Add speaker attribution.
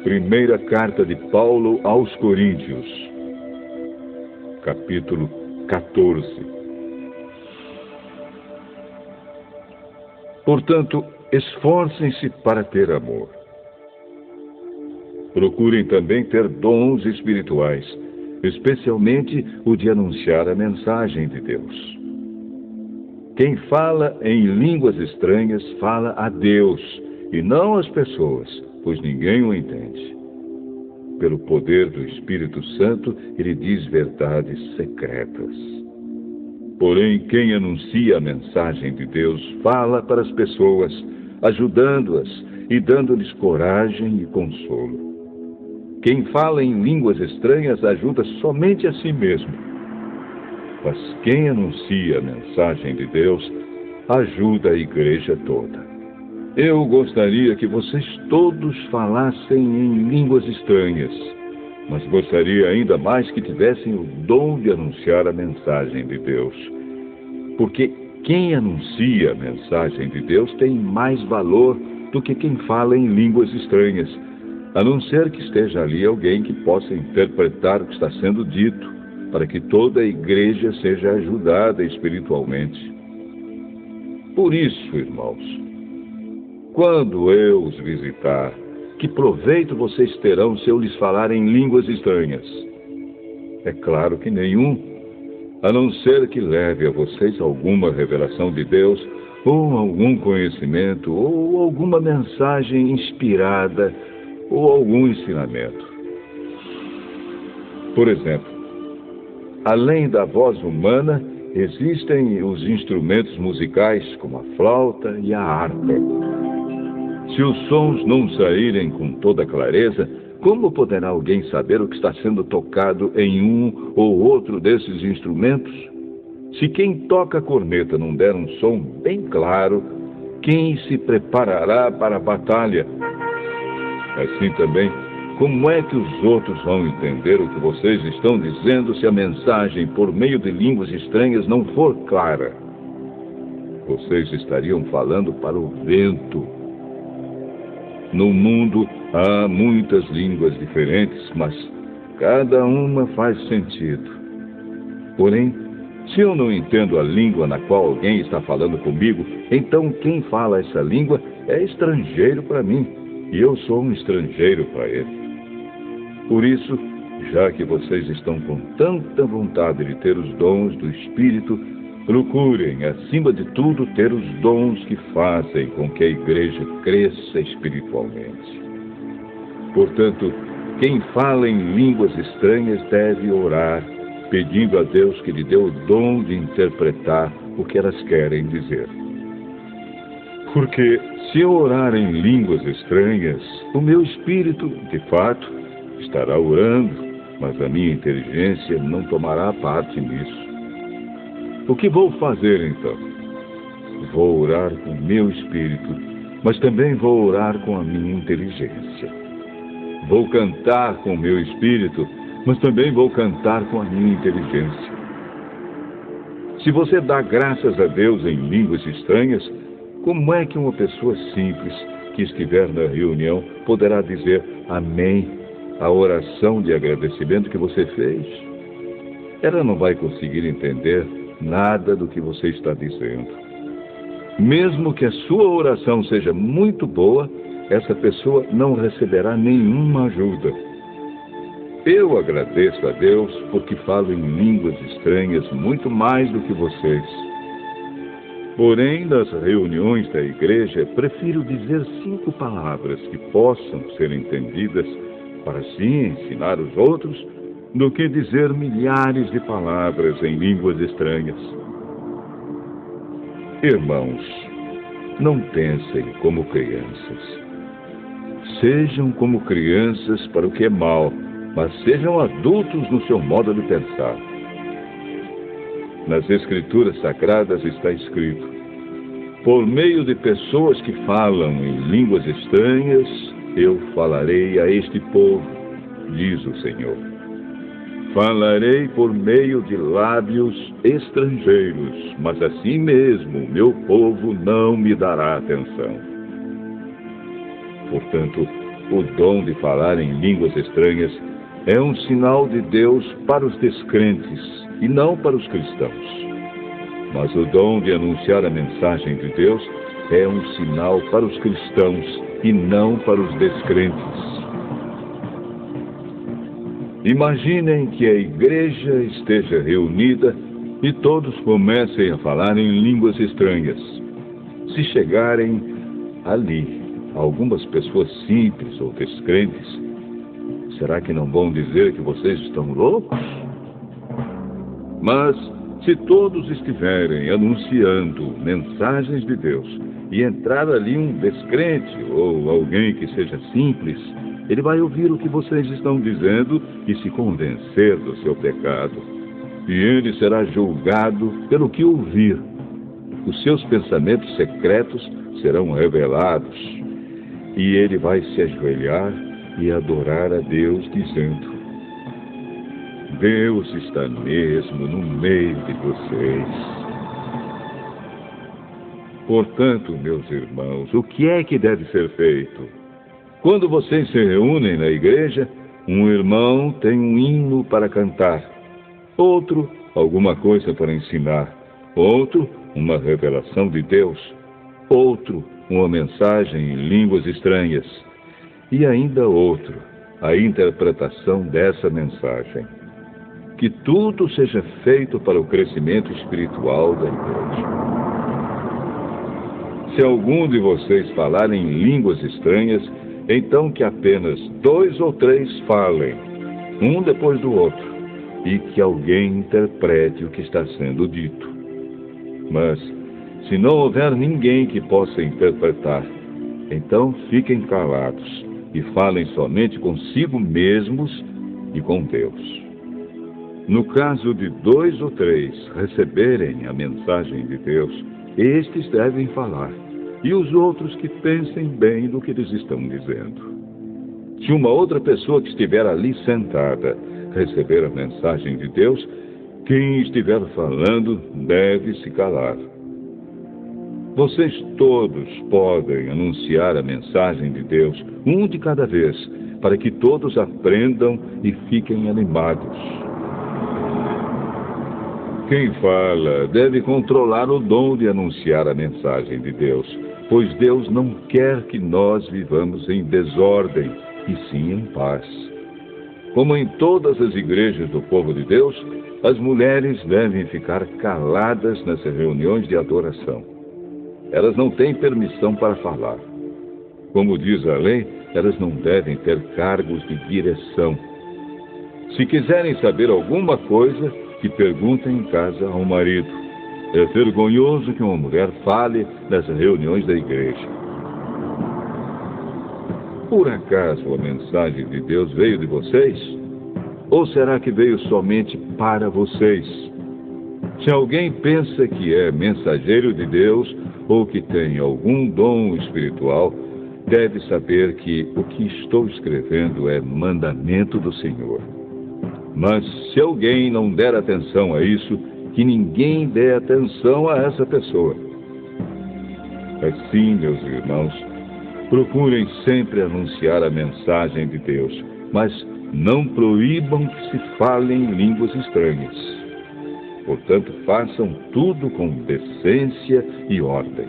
Speaker 1: Primeira carta de Paulo aos Coríntios, capítulo 14. Portanto, esforcem-se para ter amor. Procurem também ter dons espirituais, especialmente o de anunciar a mensagem de Deus. Quem fala em línguas estranhas fala a Deus e não às pessoas, pois ninguém o entende. Pelo poder do Espírito Santo, ele diz verdades secretas. Porém, quem anuncia a mensagem de Deus fala para as pessoas, ajudando-as e dando-lhes coragem e consolo. Quem fala em línguas estranhas ajuda somente a si mesmo. Mas quem anuncia a mensagem de Deus ajuda a igreja toda. Eu gostaria que vocês todos falassem em línguas estranhas, mas gostaria ainda mais que tivessem o dom de anunciar a mensagem de Deus. Porque quem anuncia a mensagem de Deus tem mais valor do que quem fala em línguas estranhas, a não ser que esteja ali alguém que possa interpretar o que está sendo dito, para que toda a igreja seja ajudada espiritualmente. Por isso, irmãos, quando eu os visitar, que proveito vocês terão se eu lhes falar em línguas estranhas? É claro que nenhum, a não ser que leve a vocês alguma revelação de Deus, ou algum conhecimento, ou alguma mensagem inspirada, ou algum ensinamento. Por exemplo, além da voz humana, existem os instrumentos musicais, como a flauta e a harpa. Se os sons não saírem com toda clareza, como poderá alguém saber o que está sendo tocado em um ou outro desses instrumentos? Se quem toca a corneta não der um som bem claro, quem se preparará para a batalha? Assim também, como é que os outros vão entender o que vocês estão dizendo se a mensagem por meio de línguas estranhas não for clara? Vocês estariam falando para o vento. No mundo há muitas línguas diferentes, mas cada uma faz sentido. Porém, se eu não entendo a língua na qual alguém está falando comigo, então quem fala essa língua é estrangeiro para mim, e eu sou um estrangeiro para ele. Por isso, já que vocês estão com tanta vontade de ter os dons do Espírito, procurem, acima de tudo, ter os dons que fazem com que a igreja cresça espiritualmente. Portanto, quem fala em línguas estranhas deve orar, pedindo a Deus que lhe dê o dom de interpretar o que elas querem dizer. Porque, se eu orar em línguas estranhas, o meu espírito, de fato, estará orando, mas a minha inteligência não tomará parte nisso. O que vou fazer, então? Vou orar com o meu espírito, mas também vou orar com a minha inteligência. Vou cantar com o meu espírito, mas também vou cantar com a minha inteligência. Se você dá graças a Deus em línguas estranhas, como é que uma pessoa simples que estiver na reunião poderá dizer amém à oração de agradecimento que você fez? Ela não vai conseguir entender nada do que você está dizendo. Mesmo que a sua oração seja muito boa, essa pessoa não receberá nenhuma ajuda. Eu agradeço a Deus porque falo em línguas estranhas muito mais do que vocês. Porém, nas reuniões da igreja, prefiro dizer 5 palavras que possam ser entendidas para assim ensinar os outros, do que dizer milhares de palavras em línguas estranhas. Irmãos, não pensem como crianças. Sejam como crianças para o que é mal, mas sejam adultos no seu modo de pensar. Nas Escrituras Sagradas está escrito: por meio de pessoas que falam em línguas estranhas, eu falarei a este povo, diz o Senhor. Falarei por meio de lábios estrangeiros, mas assim mesmo meu povo não me dará atenção. Portanto, o dom de falar em línguas estranhas é um sinal de Deus para os descrentes e não para os cristãos. Mas o dom de anunciar a mensagem de Deus é um sinal para os cristãos e não para os descrentes. Imaginem que a igreja esteja reunida e todos comecem a falar em línguas estranhas. Se chegarem ali algumas pessoas simples ou descrentes, será que não vão dizer que vocês estão loucos? Mas, se todos estiverem anunciando mensagens de Deus e entrar ali um descrente ou alguém que seja simples, ele vai ouvir o que vocês estão dizendo e se convencer do seu pecado. E ele será julgado pelo que ouvir. Os seus pensamentos secretos serão revelados. E ele vai se ajoelhar e adorar a Deus, dizendo: Deus está mesmo no meio de vocês. Portanto, meus irmãos, o que é que deve ser feito? Quando vocês se reúnem na igreja, um irmão tem um hino para cantar, outro, alguma coisa para ensinar, outro, uma revelação de Deus, outro, uma mensagem em línguas estranhas, e ainda outro, a interpretação dessa mensagem. Que tudo seja feito para o crescimento espiritual da igreja. Se algum de vocês falar em línguas estranhas, então que apenas 2 ou 3 falem, um depois do outro, e que alguém interprete o que está sendo dito. Mas, se não houver ninguém que possa interpretar, então fiquem calados e falem somente consigo mesmos e com Deus. No caso de 2 ou 3 receberem a mensagem de Deus, estes devem falar, e os outros que pensem bem do que eles estão dizendo. Se uma outra pessoa que estiver ali sentada receber a mensagem de Deus, quem estiver falando deve se calar. Vocês todos podem anunciar a mensagem de Deus, um de cada vez, para que todos aprendam e fiquem animados. Quem fala deve controlar o dom de anunciar a mensagem de Deus, pois Deus não quer que nós vivamos em desordem, e sim em paz. Como em todas as igrejas do povo de Deus, as mulheres devem ficar caladas nas reuniões de adoração. Elas não têm permissão para falar. Como diz a lei, elas não devem ter cargos de direção. Se quiserem saber alguma coisa, que perguntem em casa ao marido. É vergonhoso que uma mulher fale nas reuniões da igreja. Por acaso a mensagem de Deus veio de vocês? Ou será que veio somente para vocês? Se alguém pensa que é mensageiro de Deus ou que tem algum dom espiritual, deve saber que o que estou escrevendo é mandamento do Senhor. Mas se alguém não der atenção a isso, que ninguém dê atenção a essa pessoa. Assim, meus irmãos, procurem sempre anunciar a mensagem de Deus, mas não proíbam que se falem línguas estranhas. Portanto, façam tudo com decência e ordem.